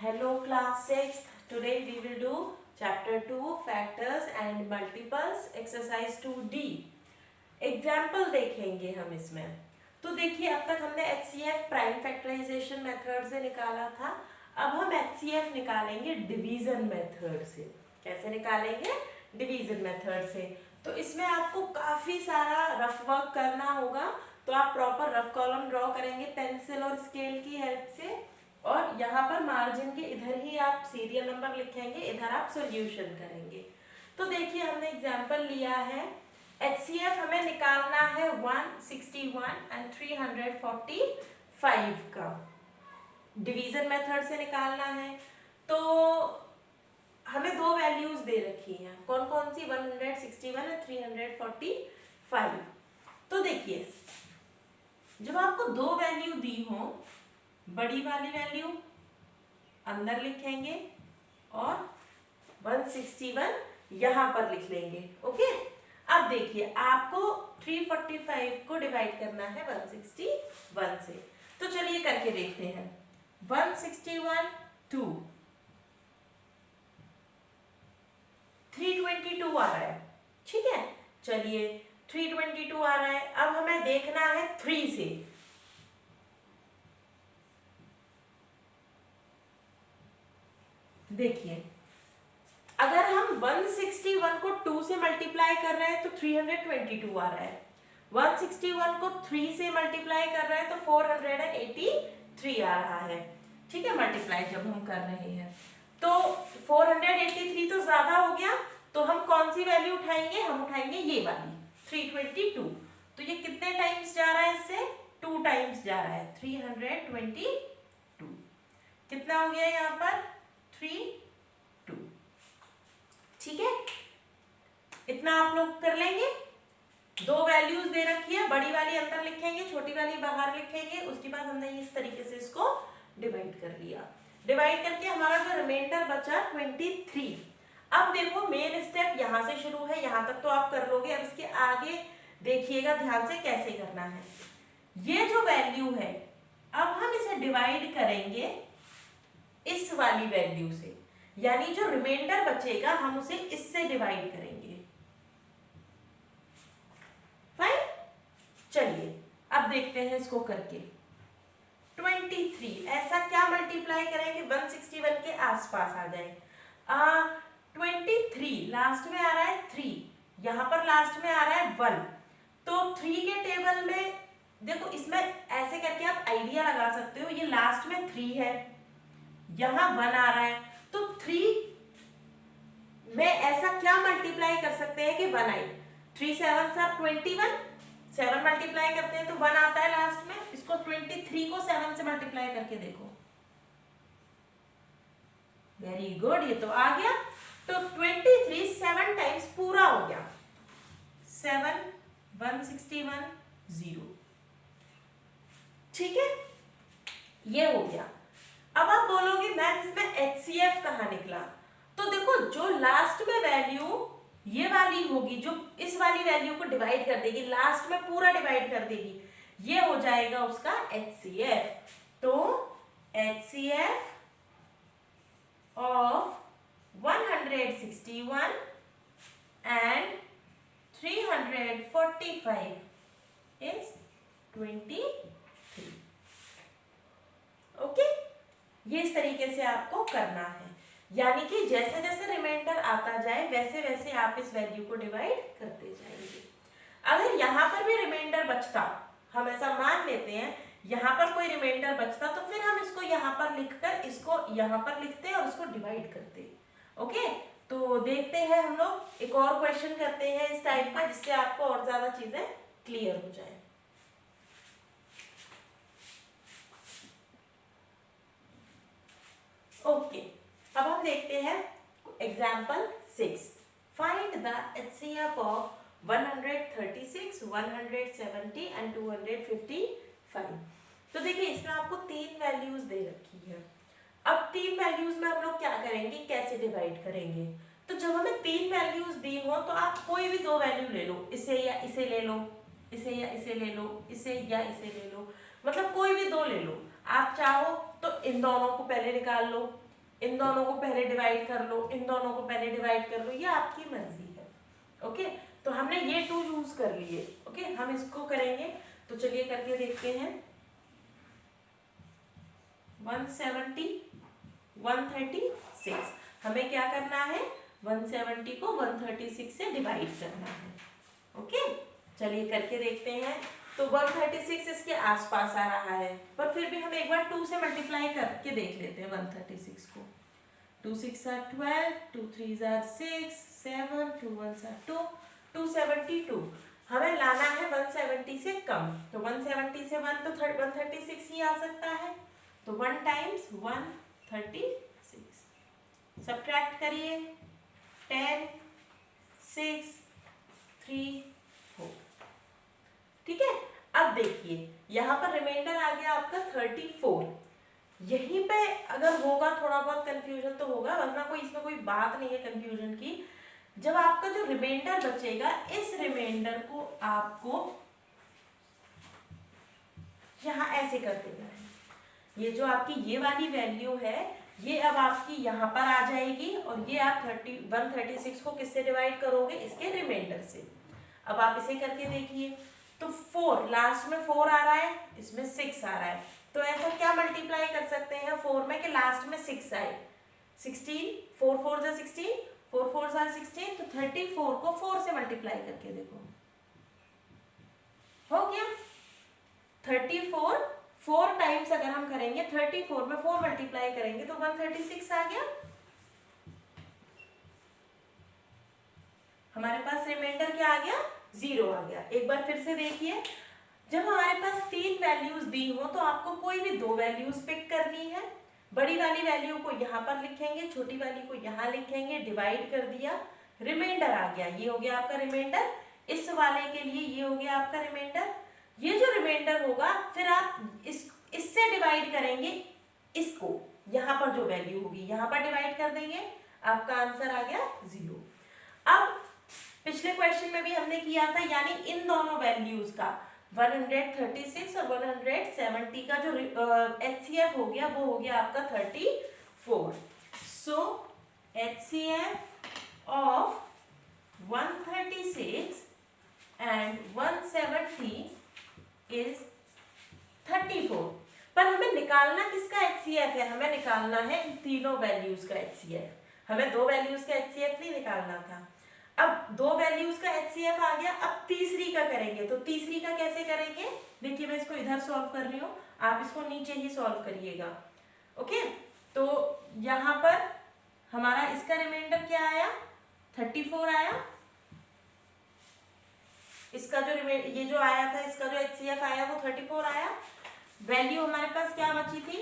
Hello class 6th. Today we will do chapter 2 factors and multiples exercise 2D. Example देखेंगे हम इसमें। तो देखिए अब तक हमने HCF प्राइम फैक्टराइजेशन मेथड से निकाला था। अब हम HCF निकालेंगे डिवीजन मेथड से। कैसे निकालेंगे? डिवीजन मेथड से। तो इसमें आपको काफी सारा रफ वर्क करना होगा। तो आप प्रॉपर रफ कॉलम ड्रॉ करेंगे पेंसिल और स्केल की हेल्प से, और यहाँ पर मार्जिन के इधर ही आप सीरियल नंबर लिखेंगे, इधर आप सॉल्यूशन करेंगे। तो देखिए हमने एग्जाम्पल लिया है, HCF हमें निकालना है 161 एंड 345 का, डिवीजन मेथड से निकालना है। तो हमें दो वैल्यूज दे रखी हैं, कौन कौन सी? 161 और 345। तो देखिए जब आपको दो वैल्यू दी हो, बड़ी वाली वैल्यू अंदर लिखेंगे और 161 यहां पर लिख लेंगे। ओके, अब देखिए आपको 345 को डिवाइड करना है 161 से। तो चलिए करके देखते हैं। 161 2 322 आ रहा है, ठीक है। चलिए 322 आ रहा है, अब हमें देखना है 3 से। देखिए अगर हम 161 को 2 से मल्टीप्लाई कर रहे हैं तो 322 आ रहा है। 161 को 3 से मल्टीप्लाई कर रहे हैं तो 483 आ रहा है, ठीक है। मल्टीप्लाई जब हम कर रहे हैं तो 483 तो ज्यादा हो गया, तो हम कौन सी वैल्यू उठाएंगे? हम उठाएंगे ये वाली 322। तो ये कितने टाइम्स जा रहा है? इससे 2 टाइम्स जा रहा है। 322 कितना हो गया यहाँ पर? 32, ठीक है। इतना आप लोग कर लेंगे। दो वैल्यूज दे रखी है, बड़ी वाली अंदर लिखेंगे, छोटी वाली बाहर लिखेंगे। उसके बाद हमने इस तरीके से इसको डिवाइड कर लिया। डिवाइड करके हमारा जो रिमाइंडर बचा 23। अब देखो मेन स्टेप यहाँ से शुरू है, यहाँ तक तो आप कर लोगे। अब इसके आगे देखिएगा ध्यान से कैसे करना है। ये जो वैल्यू है, अब हम इसे डिवाइड करेंगे इस वाली वैल्यू से, यानी जो रिमाइंडर बचेगा हम उसे इससे डिवाइड करेंगे। फाइन, चलिए अब देखते हैं इसको करके। 23 ऐसा क्या मल्टीप्लाई करें कि 161 के आसपास आ जाए? 23 लास्ट में आ रहा है 3, यहां पर लास्ट में आ रहा है 1। तो 3 के टेबल में देखो, इसमें ऐसे करके आप आइडिया लगा सकते हो। ये लास्ट में 3 है, यहां 1 आ रहा है, तो 3 में ऐसा क्या मल्टीप्लाई कर सकते हैं कि 1 आए? 3 7 21, 7 मल्टीप्लाई करते हैं तो 1 आता है लास्ट में। इसको 23 को 7 से मल्टीप्लाई करके देखो। वेरी गुड, ये तो आ गया। तो 23 7 टाइम्स पूरा हो गया। 7 161 0, ठीक है, ये हो गया। अब आप बोलोगे मैम इसमें HCF कहाँ निकला? तो देखो जो लास्ट में वैल्यू ये वाली होगी, जो इस वाली वैल्यू को डिवाइड कर देगी, लास्ट में पूरा डिवाइड कर देगी, ये हो जाएगा उसका HCF। तो HCF of 161 and 345 is 23। Okay, ये इस तरीके से आपको करना है, यानी कि जैसे जैसे रिमाइंडर आता जाए वैसे वैसे आप इस वैल्यू को डिवाइड करते जाएंगे। अगर यहाँ पर भी रिमाइंडर बचता, हम ऐसा मान लेते हैं यहाँ पर कोई रिमाइंडर बचता, तो फिर हम इसको यहाँ पर लिखकर इसको यहाँ पर लिखते और इसको डिवाइड करते। ओके, तो देखते हैं हम लोग एक और क्वेश्चन करते हैं इस टाइप का, जिससे आपको और ज्यादा चीजें क्लियर हो जाए। ओके, अब हम देखते हैं example 6। Find the HCF of 136, 170 and 255। तो देखिए इसमें आपको 3 वैल्यूज दे रखी है। अब 3 वैल्यूज में हम लोग क्या करेंगे, कैसे डिवाइड करेंगे? तो जब हमें 3 वैल्यूज दी हो तो आप कोई भी 2 वैल्यू ले लो, इसे या इसे ले लो, इसे या इसे ले लो, इसे या इसे ले लो, मतलब कोई भी 2 ले लो। आप चाहो तो इन दोनों को पहले निकाल लो, इन दोनों को पहले डिवाइड कर लो, इन दोनों को पहले डिवाइड कर लो, ये आपकी मर्जी है। ओके, तो हमने ये 2 चूज कर लिए। ओके, हम इसको करेंगे, तो चलिए करके देखते हैं। 170 136, हमें क्या करना है, 170 को 136 से डिवाइड करना है। ओके, चलिए करके देखते हैं। तो 136 इसके आसपास आ रहा है, पर फिर भी हम एक बार 2 से मल्टीप्लाई करके देख लेते हैं 136 को। 2 6 are 12, 2 3 are 6, 7, 2 1 are 2, 272। हमें लाना है 170 से कम, तो 170 से 1 तो 136 ही आ सकता है, तो 1 टाइम्स 136। सब्ट्रैक्ट करिए, 10 6 3 4। ठीक है, अब देखिए यहाँ पर रिमाइंडर आ गया आपका 34। यहीं पे अगर होगा थोड़ा बहुत कंफ्यूजन तो होगा, वरना कोई इसमें कोई बात नहीं है कंफ्यूजन की। जब आपका जो रिमाइंडर बचेगा, इस रिमाइंडर को आपको यहाँ ऐसे कर देना है। ये जो आपकी ये वाली वैल्यू है, ये अब आपकी यहाँ पर आ जाएगी, और ये आप 136 को किससे डिवाइड करोगे, इसके रिमाइंडर से। अब आप इसे करके देखिए, तो 4 लास्ट में 4 आ रहा है, इसमें 6 आ रहा है, तो ऐसा क्या मल्टीप्लाई कर सकते हैं 4 में कि लास्ट में 6 आए। 16, 4 4 जा 16, 4 4 जा 16, तो 34 को 4 से मल्टीप्लाई करके देखो, हो गया 34। 4 टाइम्स अगर हम करेंगे 34 में 4 मल्टीप्लाई करेंगे तो 136 आ गया। हमारे पास रिमाइंडर क्या आ गया, 0 आ गया। एक बार फिर से देखिए, जब हमारे पास 3 वैल्यूज दी हो तो आपको कोई भी 2 वैल्यूज पिक करनी है। बड़ी वाली वैल्यू को यहाँ पर लिखेंगे, छोटी वाली को यहाँ लिखेंगे, डिवाइड कर दिया, रिमाइंडर आ गया, ये हो गया आपका रिमाइंडर। इस वाले के लिए ये हो गया आपका रिमाइंडर। ये जो रिमाइंडर होगा, फिर आप इससे डिवाइड करेंगे इसको, यहाँ पर जो वैल्यू होगी यहाँ पर डिवाइड कर देंगे, आपका आंसर आ गया 0। अब पिछले क्वेश्चन में भी हमने किया था, यानी इन दोनों वैल्यूज का 136 और 170 का जो HCF हो गया, वो हो गया आपका 34। सो HCF ऑफ 136 एंड 170 इज 34। पर हमें निकालना किसका HCF है, हमें निकालना है इन तीनों वैल्यूज का HCF। हमें 2 वैल्यूज का HCF नहीं निकालना था। अब 2 वैल्यूज का HCF आ गया, अब तीसरी का करेंगे, तो तीसरी का कैसे करेंगे, देखिए मैं इसको इधर सॉल्व कर रही हूँ, आप इसको नीचे ही सॉल्व करिएगा। ओके, तो यहाँ पर हमारा इसका रिमाइंडर क्या आया, 34 आया। इसका जो ये जो आया था, इसका जो HCF आया वो 34 आया। वैल्यू हमारे पास क्या बची थी,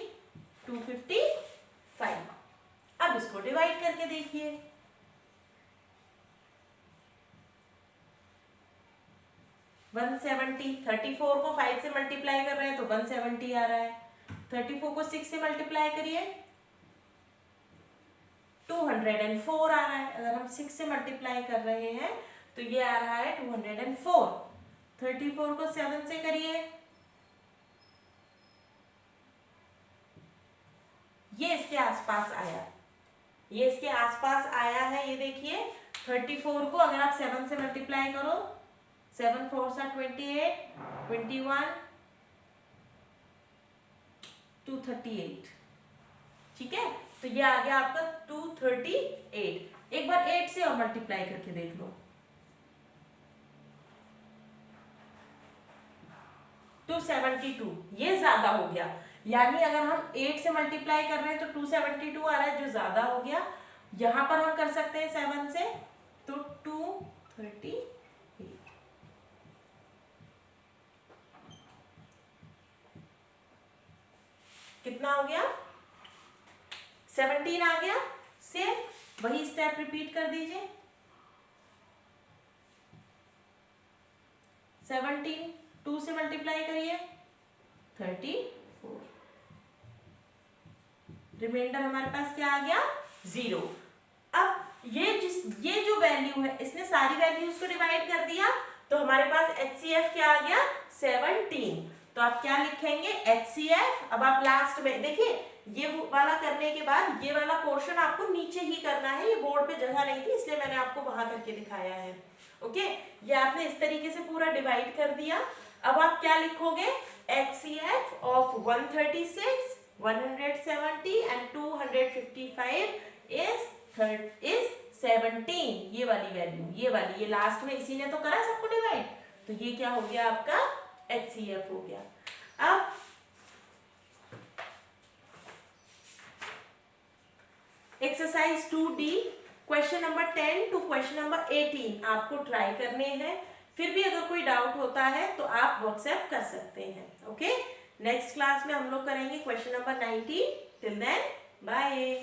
255। अब इसको डिवाइड करके देखिए, 170, 34 को 5 से मल्टीप्लाई कर रहे हैं तो 170 आ रहा है। 34 को 6 से मल्टीप्लाई करिए, 204 आ रहा है। अगर हम 6 से मल्टीप्लाई कर रहे हैं तो ये आ रहा है 204। 34 को 7 से करिए, ये इसके आसपास आया, ये इसके आसपास आया है। ये देखिए 34 को अगर आप 7 से मल्टीप्लाई करो, 7 4 28, 21, 238। ठीक है, तो ये आ गया आपका 238। एक बार 8 से और मल्टीप्लाई करके देख लो, 272। ये ज्यादा हो गया, यानी अगर हम 8 से मल्टीप्लाई कर रहे हैं तो 272 आ रहा है, जो ज्यादा हो गया। यहां पर हम कर सकते हैं 7 से, तो 238। कितना हो गया, 17 आ गया। सेम वही स्टेप रिपीट कर दीजिए, 17 2 से मल्टीप्लाई करिए, 34। रिमाइंडर हमारे पास क्या आ गया, 0। अब ये जो वैल्यू है, इसने सारी वैल्यूज को डिवाइड कर दिया, तो हमारे पास HCF क्या आ गया, 17। तो आप क्या लिखेंगे, HCF। अब आप लास्ट में देखिए, ये वाला करने के बाद ये वाला पोर्शन आपको नीचे ही करना है, ये बोर्ड पे जगह नहीं थी इसलिए मैंने आपको वहां करके दिखाया है। ओके, ये आपने इस तरीके से पूरा डिवाइड कर दिया। अब आप क्या लिखोगे, HCF ऑफ 136, 170 एंड 255 इज 17, ये वाली वैल्यू, ये वाली, ये लास्ट में इसी ने तो करा सबको डिवाइड, तो ये क्या हो गया आपका HCF हो गया। अब exercise 2D question number 10 to question number 18 आपको ट्राई करने हैं। फिर भी अगर कोई डाउट होता है तो आप व्हाट्सएप कर सकते हैं। ओके, नेक्स्ट क्लास में हम लोग करेंगे question number 19। Till then bye.